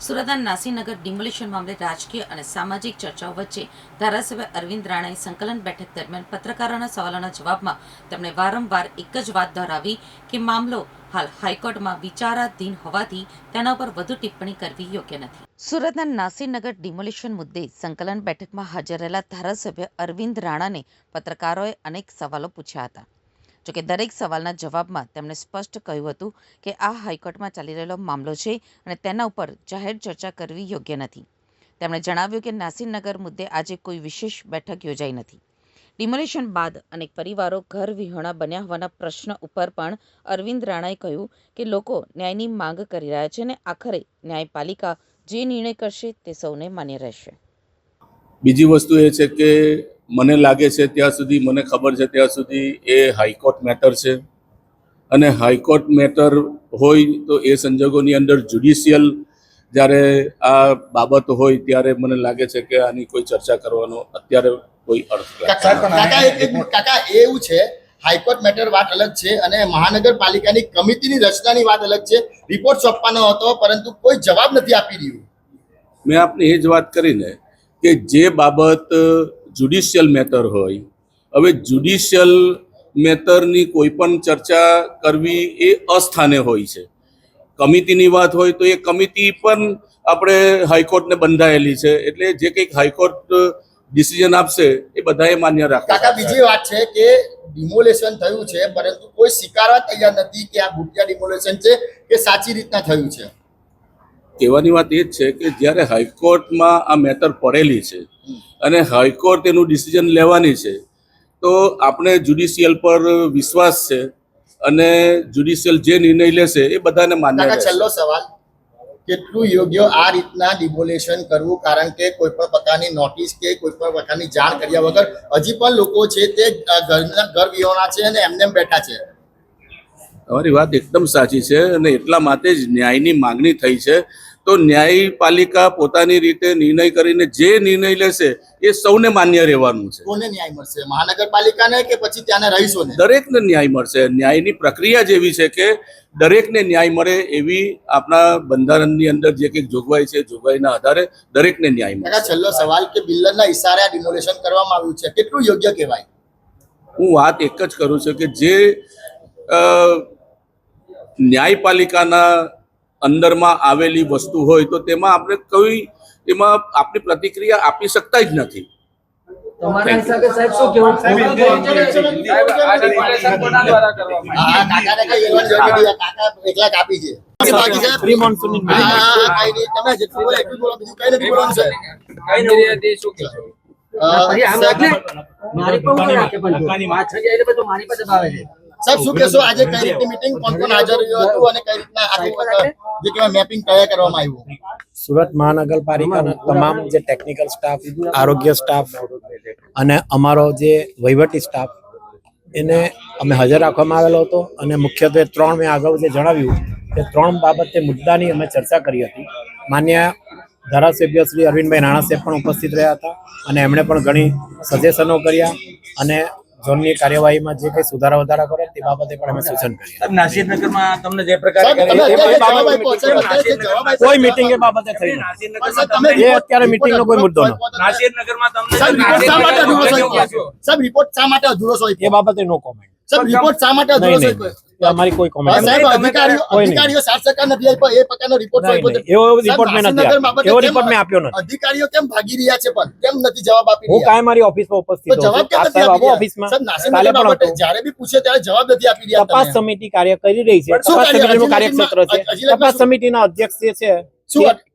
સુરતના નાસીનગર ડિમોલિશન મામલે રાજકીય અને સામાજિક ચર્ચાઓ વચ્ચે ધારાસભ્ય અરવિંદ રાણાએ સંકલન બેઠક દરમિયાન પત્રકારોના સવાલોના જવાબમાં તેમણે વારંવાર એક જ વાત દોહરાવી કે મામલો હાલ હાઈકોર્ટમાં વિચારાધીન હોવાથી તેના પર વધુ ટિપ્પણી કરવી યોગ્ય નથી. સુરતના નાસીનગર ડિમોલિશન મુદ્દે સંકલન બેઠકમાં હાજર રહેલા ધારાસભ્ય અરવિંદ રાણાને પત્રકારોએ અનેક સવાલો પૂછ્યા હતા. જોકે દરેક સવાલના જવાબમાં તેમણે સ્પષ્ટ કહ્યું હતું કે આ હાઈકોર્ટમાં ચાલી રહેલો મામલો છે અને તેના ઉપર જાહેર ચર્ચા કરવી યોગ્ય નથી. તેમણે જણાવ્યું કે નાસીનગર મુદ્દે આજે કોઈ વિશેષ બેઠક યોજાઈ નથી. ડિમોલિશન બાદ અનેક પરિવારો ઘર વિહોણા બન્યા હોવાના પ્રશ્ન ઉપર પણ અરવિંદ રાણાએ કહ્યું કે લોકો ન્યાયની માંગ કરી રહ્યા છે અને આખરે ન્યાયપાલિકા જે નિર્ણય કરશે તે સૌને માન્ય રહેશે. બીજી વસ્તુ એ છે કે મને લાગે છે ત્યાં સુધી, મને ખબર છે ત્યાં સુધી એ હાઈકોર્ટ મેટર છે અને હાઈકોર્ટ મેટર હોય તો એ સંજોગોની અંદર જ્યુડિશિયલ જ્યારે આ બાબત હોય ત્યારે મને લાગે છે કે આની કોઈ ચર્ચા કરવાનો અત્યારે કોઈ અર્થ નથી. કાકા એવું છે, હાઈકોર્ટ મેટર વાત અલગ છે અને મહાનગરપાલિકાની કમિટીની રચનાની વાત અલગ છે. રિપોર્ટ સોંપવાનો હતો પરંતુ કોઈ જવાબ નથી આપી રહ્યું. મેં આપને એ જ વાત કરીને કે જે બાબત જ્યુડિશિયલ મેટર હોય, હવે જ્યુડિશિયલ મેટરની કોઈ પણ ચર્ચા કરવી એ અસ્થાને હોય છે. કમિટીની વાત હોય તો એ કમિટી પણ આપણે હાઈકોર્ટને બંધાયેલી છે, એટલે જે કંઈક હાઈકોર્ટ ડિસિઝન આપશે એ બધાએ માન્ય રાખે. કાકા બીજી વાત છે કે ડિમોલેશન થયું છે પરંતુ કોઈ સ્વીકારવા તૈયાર નથી કે આ ભૂતિયા ડિમોલેશન છે કે સાચી રીતના થયું છે. કહેવાની વાત એ જ છે કે જ્યારે હાઈકોર્ટમાં આ મેટર પડેલી છે અને હાઈકોર્ટ એનું ડિસિઝન લેવાની છે તો આપણે જ્યુડિશિયલ પર વિશ્વાસ છે અને જ્યુડિશિયલ જે નિર્ણય લેશે એ બધાને માન્ય કાકા રહેશે. છેલ્લો સવાલ, કેટલું યોગ્ય આ રીતના ડિમોલેશન કરવું? કારણ કે કોઈ પણ પ્રકારની નોટિસ કે કોઈ પણ પ્રકારની જાણ કર્યા વગર હજી પણ લોકો છે તે ઘર વિહોણા છે અને એમને બેઠા છે. તમારી વાત એકદમ સાચી છે અને એટલા માટે જ ન્યાયની માંગણી થઈ છે. તો ન્યાયપાલિકા પોતાની રીતે નિર્ણય કરીને જે નિર્ણય લેશે એ સૌને માન્ય રહેવાનું છે. કોને ન્યાય મળશે? મહાનગરપાલિકાને કે પછી ત્યાંના રહીશોને? દરેકને ન્યાય મળશે. ન્યાયની પ્રક્રિયા જેવી છે કે દરેકને ન્યાય મળે એવી આપણા બંધારણની અંદર જે કંઈક જોગવાઈ છે, જોગવાઈના આધારે દરેકને ન્યાય મળે. છેલ્લો સવાલ કે બિલ્ડરના ઇશારે આ ડિમોલેશન કરવામાં આવ્યું છે, કેટલું યોગ્ય કહેવાય? હું વાત એક જ કરું છું કે જે ન્યાયપાલિકાના અંદરમાં આવેલી વસ્તુ હોય તો તેમાં આપણે કોઈ એમાં આપણી પ્રતિક્રિયા આપી શકતા જ નથી. તમારા હિસાબે સાહેબ શું કહેવું? કાકા એકલા કાપી છે. પ્રી મોન્સૂન તમે જેટલું બોલો એટલું બોલો, બીજું કઈ નથી બોલવાનું છે. સાહેબ શું કહેશો? આજે કઈ રીતની મીટિંગ, કોણ કોણ હાજર રહ્યું હતું અને કઈ રીતના આખું જે કહેવાય મેપિંગ તૈયાર કરવામાં આવ્યું? સુરત મહાનગરપાલિકાના તમામ જે ટેકનિકલ સ્ટાફ, આરોગ્ય સ્ટાફ અને અમારો જે વહીવટી સ્ટાફ એને અમે હાજર રાખવામાં આવેલો હતો અને મુખ્યત્વે મેં અગાઉ જે જણાવ્યું કે 3 બાબતે મુદ્દાની અમે ચર્ચા કરી હતી. માન્ય ધારાસભ્ય શ્રી અરવિંદભાઈ રાણા સાહેબ પણ ઉપસ્થિત રહ્યા હતા અને એમણે પણ ઘણી સજેશનો કર્યા અને ઝોનની કાર્યવાહીમાં જે કંઈ સુધારા વધારા કરે તે બાબતે પણ અમે સૂચન કર્યું. નાસિરનગરમાં તમને જે પ્રકારે કોઈ મીટિંગ એ બાબતે થઈ નથી. એ અત્યારે મીટિંગનો કોઈ મુદ્દો નથી. નાસિરનગરમાં સાહેબ રિપોર્ટ શા માટે અધૂરો હોય? એ બાબતે નો કોમેન્ટ. સાહેબ રિપોર્ટ શા માટે અધૂરો હોય? અમારી કોઈ કોમેન્ટ સાહેબ અધિકારીઓ 7% નથી આપ્યો, એ પ્રકારનો રિપોર્ટ હોય? એવો રિપોર્ટ મેં નથી આપ્યો. એવો રિપોર્ટ મેં આપ્યો નથી. અધિકારીઓ કેમ ભાગી રહ્યા છે પણ કેમ નથી જવાબ આપી હું રહ્યા? કાંઈ મારી ઓફિસમાં ઉપસ્થિત તો જવાબ કેમ નથી આપી રહ્યા? સાહેબ નાસિરનગર બાબતે જ્યારે બી પૂછે ત્યારે જવાબ નથી આપી રહ્યા. તપાસ સમિતિ કાર્ય કરી રહી છે. શું તપાસ કાર્ય? સમિતિનું કાર્યક્ષેત્ર છે. તપાસ સમિતિના અધ્યક્ષ જે છે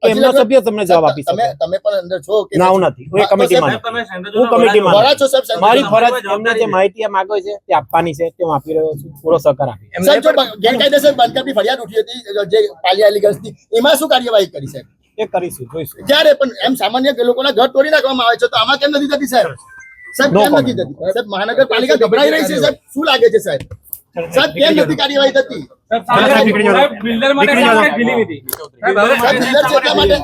એમના સભ્યો તમને જવાબ આપી શકે. તમે પણ અંદર છો કે ના, હું નથી. હું એ કમિટીમાં નથી. હું કમિટીમાં વડા છો સાહેબ? મારી ફરજ એમને જે માહિતી માંગે છે તે આપવાની છે તે હું આપી રહ્યો છું. પૂરો સહકાર આપી. સાહેબ જો ગેરકાયદેસર બાંધકામની ફરિયાદ ઉઠી હતી જે પાલિયા એલિગન્સની, એમાં શું કાર્યવાહી કરી સાહેબ? એ કરીશું, જોઈશું. જ્યારે પણ એમ સામાન્ય લોકોના ઘર તોડી નાખવામાં આવે છે તો આમાં કેમ નથી થતી સાહેબ? સાહેબ કેમ નથી થતી? સાહેબ મહાનગરપાલિકા ગભરાઈ રહી છે સાહેબ, શું લાગે છે સાહેબ? સાહેબ કેમ નથી કાર્યવાહી થતી? બિલ્ડર માટે બિલ્ડર છે એટલા માટે